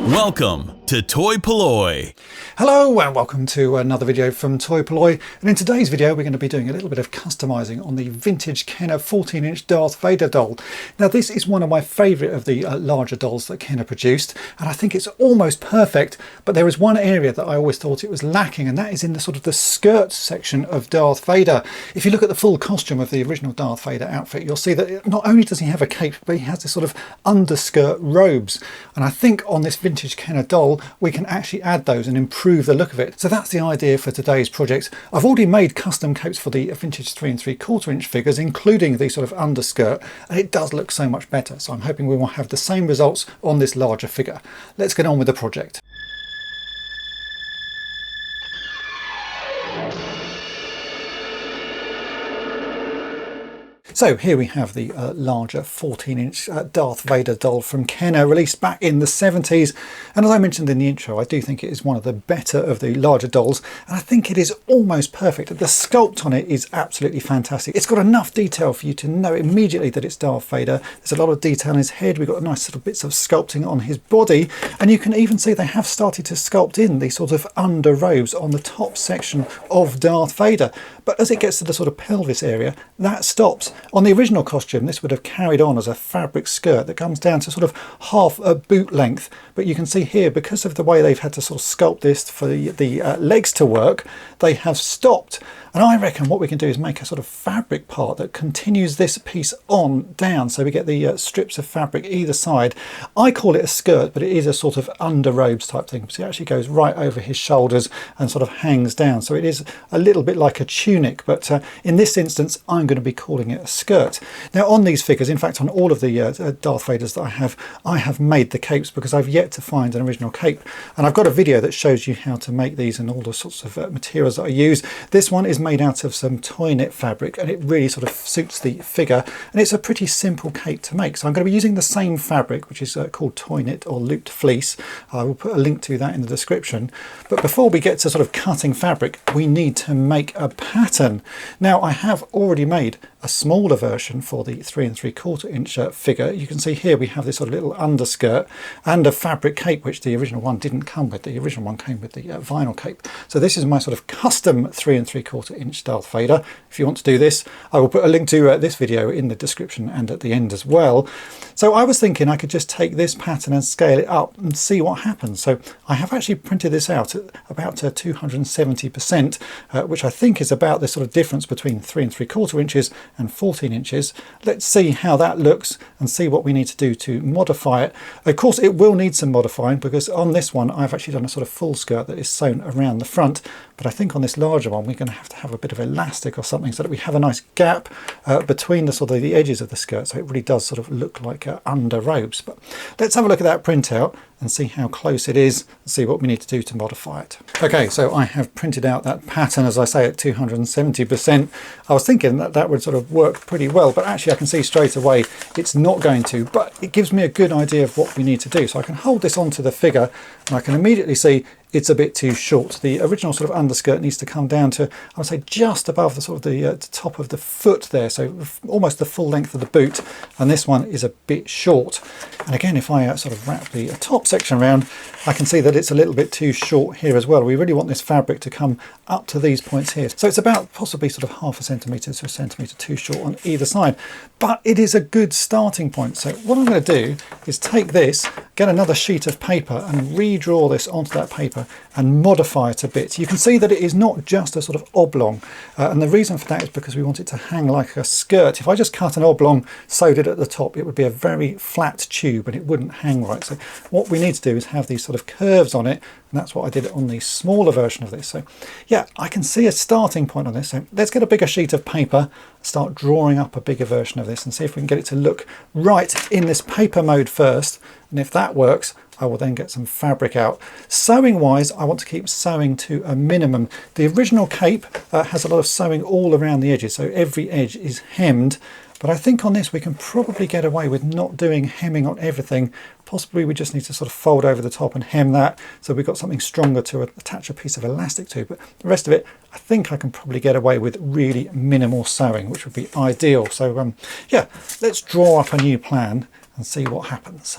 Welcome to toy-polloi. Hello and welcome to another video from toy-polloi, and in today's video we're going to be doing a little bit of customizing on the vintage Kenner 14-inch Darth Vader doll. Now this is one of my favourite of the larger dolls that Kenner produced, and I think it's almost perfect, but there is one area that I always thought it was lacking, and that is in the sort of the skirt section of Darth Vader. If you look at the full costume of the original Darth Vader outfit, you'll see that not only does he have a cape, but he has this sort of underskirt robes, and I think on this vintage Kenner doll we can actually add those and improve the look of it. So that's the idea for today's project. I've already made custom capes for the vintage 3 3/4 inch figures, including the sort of underskirt, and it does look so much better. So I'm hoping we will have the same results on this larger figure. Let's get on with the project. So here we have the larger 14-inch Darth Vader doll from Kenner, released back in the 70s. And as I mentioned in the intro, I do think it is one of the better of the larger dolls. And I think it is almost perfect. The sculpt on it is absolutely fantastic. It's got enough detail for you to know immediately that it's Darth Vader. There's a lot of detail in his head. We've got nice little bits of sculpting on his body. And you can even see they have started to sculpt in these sort of under robes on the top section of Darth Vader. But as it gets to the sort of pelvis area, that stops. On the original costume, this would have carried on as a fabric skirt that comes down to sort of half a boot length. But you can see here, because of the way they've had to sort of sculpt this for the legs to work, they have stopped. And I reckon what we can do is make a sort of fabric part that continues this piece on down. So we get the strips of fabric either side. I call it a skirt, but it is a sort of under robes type thing. So it actually goes right over his shoulders and sort of hangs down. So it is a little bit like a tunic, but in this instance, I'm going to be calling it a skirt. Now on these figures, in fact on all of the Darth Vaders that I have made the capes because I've yet to find an original cape. And I've got a video that shows you how to make these and all the sorts of materials that I use. This one is made out of some toy knit fabric, and it really sort of suits the figure, and it's a pretty simple cape to make. So I'm going to be using the same fabric, which is called toy knit or looped fleece. I will put a link to that in the description. But before we get to sort of cutting fabric, we need to make a pattern. Now I have already made a smaller version for the 3 3/4 inch figure. You can see here we have this sort of little underskirt and a fabric cape, which the original one didn't come with. The original one came with the vinyl cape. So this is my sort of custom 3 3/4 inch Darth Vader. If you want to do this, I will put a link to this video in the description and at the end as well. So I was thinking I could just take this pattern and scale it up and see what happens. So I have actually printed this out at about 270%, which I think is about the sort of difference between 3 3/4 inches and 14 inches. Let's see how that looks and see what we need to do to modify it. Of course it will need some modifying, because on this one I've actually done a sort of full skirt that is sewn around the front, but I think on this larger one we're going to have a bit of elastic or something so that we have a nice gap between the sort of the edges of the skirt, so it really does sort of look like under robes. But let's have a look at that printout and see how close it is and see what we need to do to modify it. Okay, so I have printed out that pattern, as I say, at 270%. I was thinking that that would sort of work pretty well, but actually I can see straight away it's not going to, but it gives me a good idea of what we need to do. So I can hold this onto the figure and I can immediately see it's a bit too short. The original sort of underskirt needs to come down to, I would say, just above the sort of the top of the foot there, so almost the full length of the boot, and this one is a bit short. And again, if I sort of wrap the top section around, I can see that it's a little bit too short here as well. We really want this fabric to come up to these points here. So it's about possibly sort of half a centimetre to a centimetre too short on either side, but it is a good starting point. So what I'm going to do is take this, get another sheet of paper and redraw this onto that paper and modify it a bit. You can see that it is not just a sort of oblong, and the reason for that is because we want it to hang like a skirt. If I just cut an oblong, sewed it at the top, it would be a very flat tube and it wouldn't hang right. So what we need to do is have these sort of curves on it, and that's what I did on the smaller version of this. So yeah, I can see a starting point on this. So let's get a bigger sheet of paper, start drawing up a bigger version of this and see if we can get it to look right in this paper mode first. And if that works, I will then get some fabric out. Sewing wise, I want to keep sewing to a minimum. The original cape has a lot of sewing all around the edges, so every edge is hemmed. But I think on this we can probably get away with not doing hemming on everything. Possibly we just need to sort of fold over the top and hem that, so we've got something stronger to attach a piece of elastic to. But the rest of it, I think I can probably get away with really minimal sewing, which would be ideal. So yeah, let's draw up a new plan and see what happens.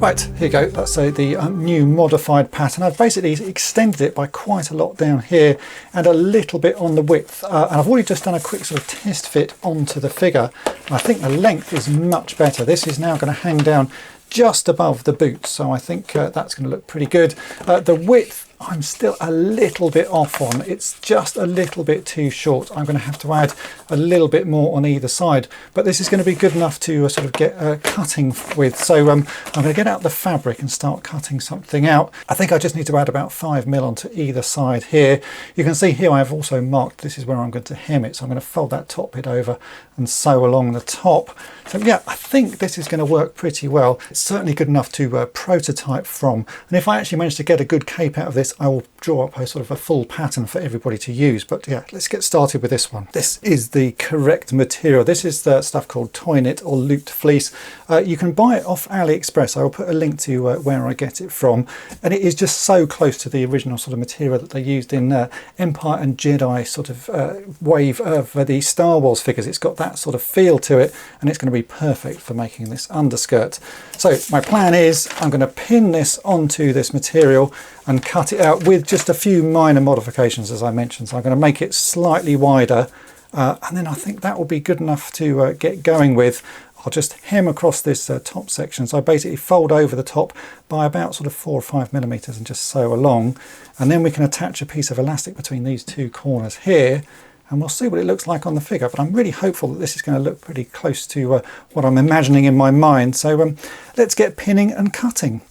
Right, here you go. That's the new modified pattern. I've basically extended it by quite a lot down here and a little bit on the width. And I've already just done a quick sort of test fit onto the figure. I think the length is much better. This is now going to hang down just above the boot, so I think that's going to look pretty good. The width I'm still a little bit off on. It's just a little bit too short. I'm going to have to add a little bit more on either side, but this is going to be good enough to sort of get cutting with. So I'm going to get out the fabric and start cutting something out. I think I just need to add about 5mm onto either side here. You can see here I've also marked this is where I'm going to hem it, so I'm going to fold that top bit over and sew along the top. So yeah, I think this is going to work pretty well. It's certainly good enough to prototype from, and if I actually manage to get a good cape out of this, I will draw up a sort of a full pattern for everybody to use. But yeah, let's get started with this one. This is the correct material. This is the stuff called toy knit or looped fleece. You can buy it off AliExpress. I will put a link to where I get it from, and it is just so close to the original sort of material that they used in Empire and Jedi sort of wave of the Star Wars figures. It's got that sort of feel to it, and it's going to be perfect for making this underskirt. So my plan is I'm going to pin this onto this material and cut it out with just a few minor modifications, as I mentioned. So I'm going to make it slightly wider, and then I think that will be good enough to get going with. I'll just hem across this top section. So I basically fold over the top by about sort of 4 or 5mm and just sew along, and then we can attach a piece of elastic between these two corners here, and we'll see what it looks like on the figure. But I'm really hopeful that this is going to look pretty close to what I'm imagining in my mind. So let's get pinning and cutting.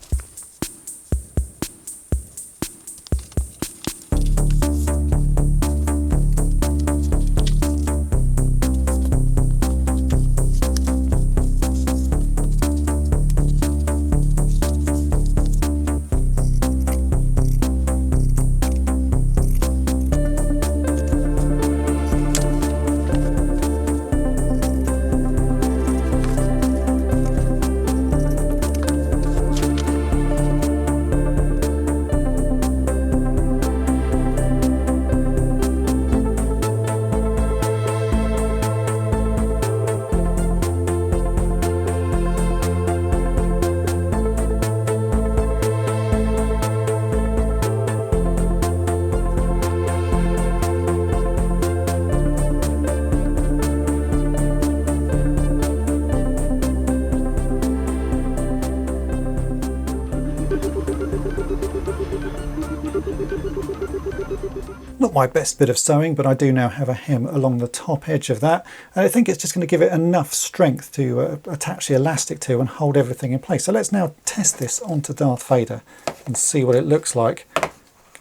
Not my best bit of sewing, but I do now have a hem along the top edge of that, and I think it's just going to give it enough strength to attach the elastic to and hold everything in place. So let's now test this onto Darth Vader and see what it looks like.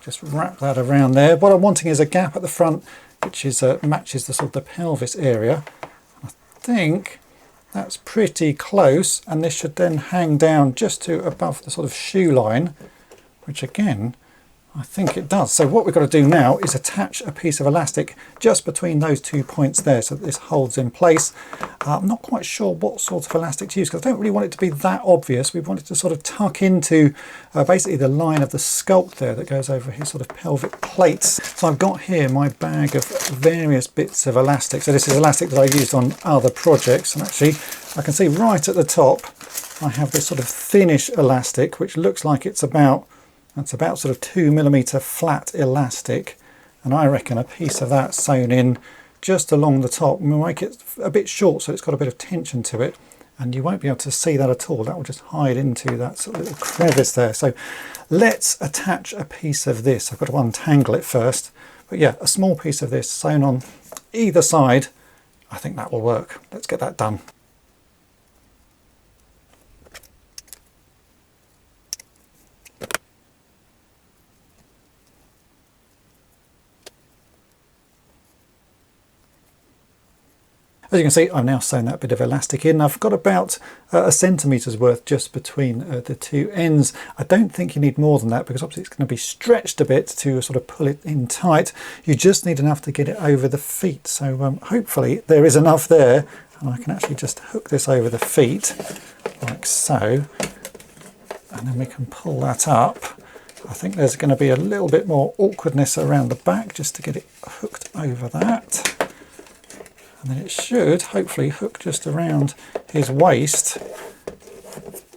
Just wrap that around there. What I'm wanting is a gap at the front which is matches the sort of the pelvis area. I think that's pretty close, and this should then hang down just to above the sort of shoe line, which again I think it does. So what we've got to do now is attach a piece of elastic just between those 2 points there so that this holds in place. I'm not quite sure what sort of elastic to use because I don't really want it to be that obvious. We want it to sort of tuck into basically the line of the sculpt there that goes over his sort of pelvic plates. So I've got here my bag of various bits of elastic. So this is elastic that I've used on other projects, and actually I can see right at the top I have this sort of thinnish elastic which looks like it's about sort of 2mm flat elastic, and I reckon a piece of that sewn in just along the top will make it a bit short so it's got a bit of tension to it, and you won't be able to see that at all. That will just hide into that sort of little crevice there. So let's attach a piece of this. I've got to untangle it first, but yeah, a small piece of this sewn on either side. I think that will work. Let's get that done. As you can see, I've now sewn that bit of elastic in. I've got about a centimetre's worth just between the two ends. I don't think you need more than that because obviously it's going to be stretched a bit to sort of pull it in tight. You just need enough to get it over the feet. So hopefully there is enough there, and I can actually just hook this over the feet like so, and then we can pull that up. I think there's going to be a little bit more awkwardness around the back just to get it hooked over that. And then it should hopefully hook just around his waist.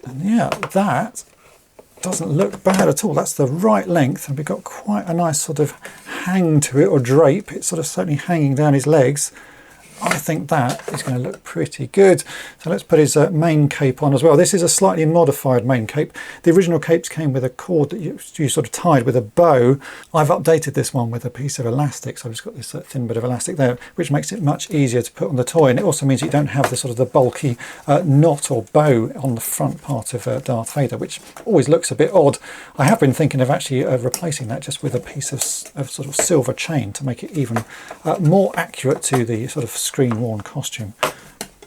And yeah, that doesn't look bad at all. That's the right length, and we've got quite a nice sort of hang to it, or drape. It's sort of certainly hanging down his legs. I think that is going to look pretty good. So let's put his main cape on as well. This is a slightly modified main cape. The original capes came with a cord that you sort of tied with a bow. I've updated this one with a piece of elastic, so I've just got this thin bit of elastic there, which makes it much easier to put on the toy, and it also means you don't have the sort of the bulky knot or bow on the front part of Darth Vader, which always looks a bit odd. I have been thinking of actually replacing that just with a piece of sort of silver chain to make it even more accurate to the sort of screen worn costume.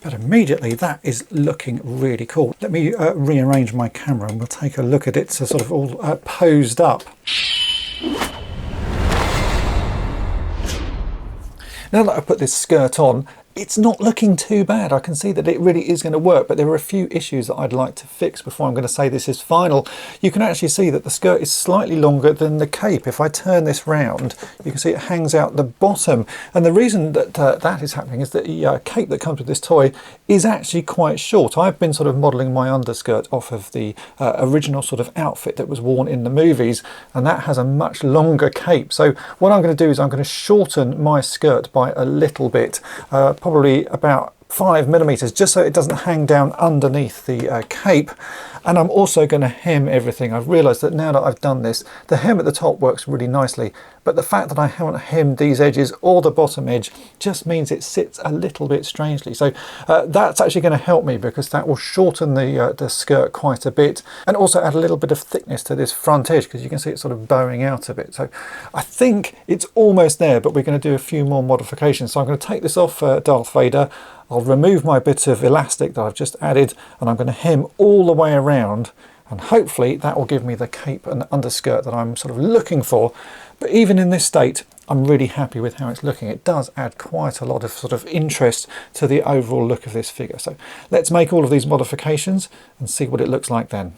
But immediately that is looking really cool. Let me rearrange my camera and we'll take a look at it so sort of all posed up. Now that I've put this skirt on, it's not looking too bad. I can see that it really is going to work, but there are a few issues that I'd like to fix before I'm going to say this is final. You can actually see that the skirt is slightly longer than the cape. If I turn this round, you can see it hangs out the bottom. And the reason that that is happening is that the cape that comes with this toy is actually quite short. I've been sort of modelling my underskirt off of the original sort of outfit that was worn in the movies, and that has a much longer cape. So what I'm going to do is I'm going to shorten my skirt by a little bit, probably about 5mm, just so it doesn't hang down underneath the cape. And I'm also going to hem everything. I've realised that now that I've done this, the hem at the top works really nicely, but the fact that I haven't hemmed these edges or the bottom edge just means it sits a little bit strangely. So that's actually going to help me, because that will shorten the skirt quite a bit, and also add a little bit of thickness to this front edge, because you can see it's sort of bowing out a bit. So I think it's almost there, but we're going to do a few more modifications. So I'm going to take this off Darth Vader. I'll remove my bit of elastic that I've just added, and I'm going to hem all the way around, and hopefully that will give me the cape and underskirt that I'm sort of looking for. But even in this state, I'm really happy with how it's looking. It does add quite a lot of sort of interest to the overall look of this figure. So let's make all of these modifications and see what it looks like then.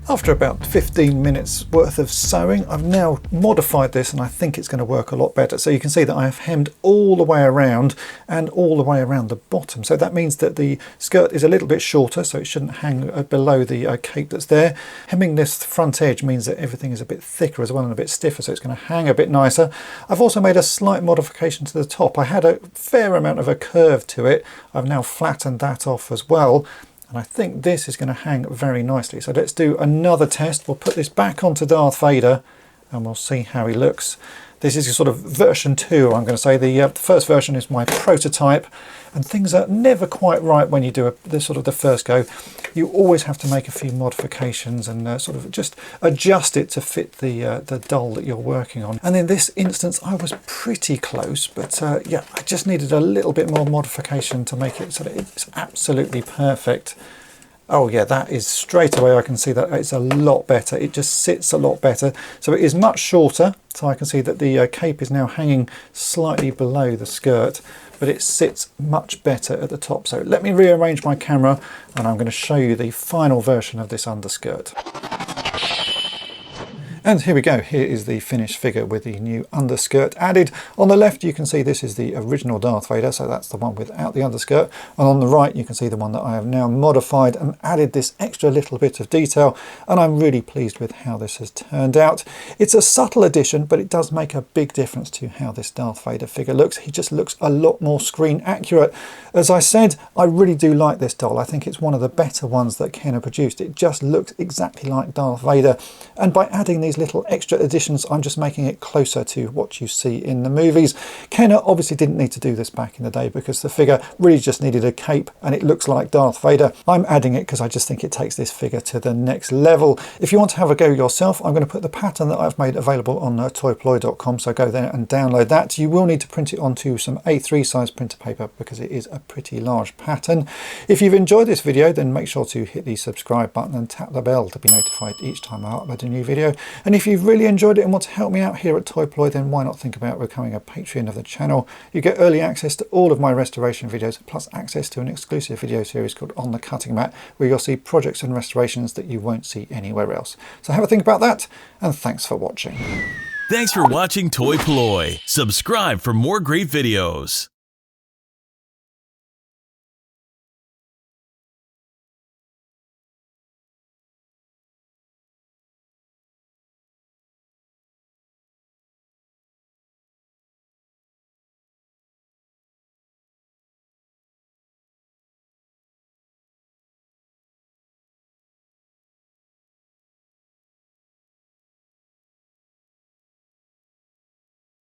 After about 15 minutes worth of sewing, I've now modified this, and I think it's going to work a lot better. So you can see that I have hemmed all the way around and all the way around the bottom. So that means that the skirt is a little bit shorter, so it shouldn't hang below the cape that's there. Hemming this front edge means that everything is a bit thicker as well and a bit stiffer, so it's going to hang a bit nicer. I've also made a slight modification to the top. I had a fair amount of a curve to it. I've now flattened that off as well. And I think this is going to hang very nicely. So let's do another test. We'll put this back onto Darth Vader and we'll see how he looks. This is sort of version 2, I'm going to say. The first version is my prototype, and things are never quite right when you do the first go. You always have to make a few modifications and sort of just adjust it to fit the doll that you're working on. And in this instance, I was pretty close, but yeah, I just needed a little bit more modification to make it so that it's absolutely perfect. Oh yeah, that is straight away, I can see that it's a lot better. It just sits a lot better. So it is much shorter. So I can see that the cape is now hanging slightly below the skirt, but it sits much better at the top. So let me rearrange my camera and I'm going to show you the final version of this underskirt. And here we go, here is the finished figure with the new underskirt added. On the left you can see this is the original Darth Vader, so that's the one without the underskirt. And on the right you can see the one that I have now modified and added this extra little bit of detail, and I'm really pleased with how this has turned out. It's a subtle addition, but it does make a big difference to how this Darth Vader figure looks. He just looks a lot more screen accurate. As I said, I really do like this doll. I think it's one of the better ones that Kenner produced. It just looks exactly like Darth Vader, and by adding these little extra additions, I'm just making it closer to what you see in the movies. Kenner obviously didn't need to do this back in the day because the figure really just needed a cape and it looks like Darth Vader. I'm adding it because I just think it takes this figure to the next level. If you want to have a go yourself, I'm going to put the pattern that I've made available on toy-polloi.com, so go there and download that. You will need to print it onto some A3 size printer paper because it is a pretty large pattern. If you've enjoyed this video, then make sure to hit the subscribe button and tap the bell to be notified each time I upload a new video. And if you've really enjoyed it and want to help me out here at toy-polloi, then why not think about becoming a Patreon of the channel. You get early access to all of my restoration videos, plus access to an exclusive video series called On the Cutting Mat, where you'll see projects and restorations that you won't see anywhere else. So have a think about that, and thanks for watching. Thanks for watching Toy Polloi. Subscribe for more great videos.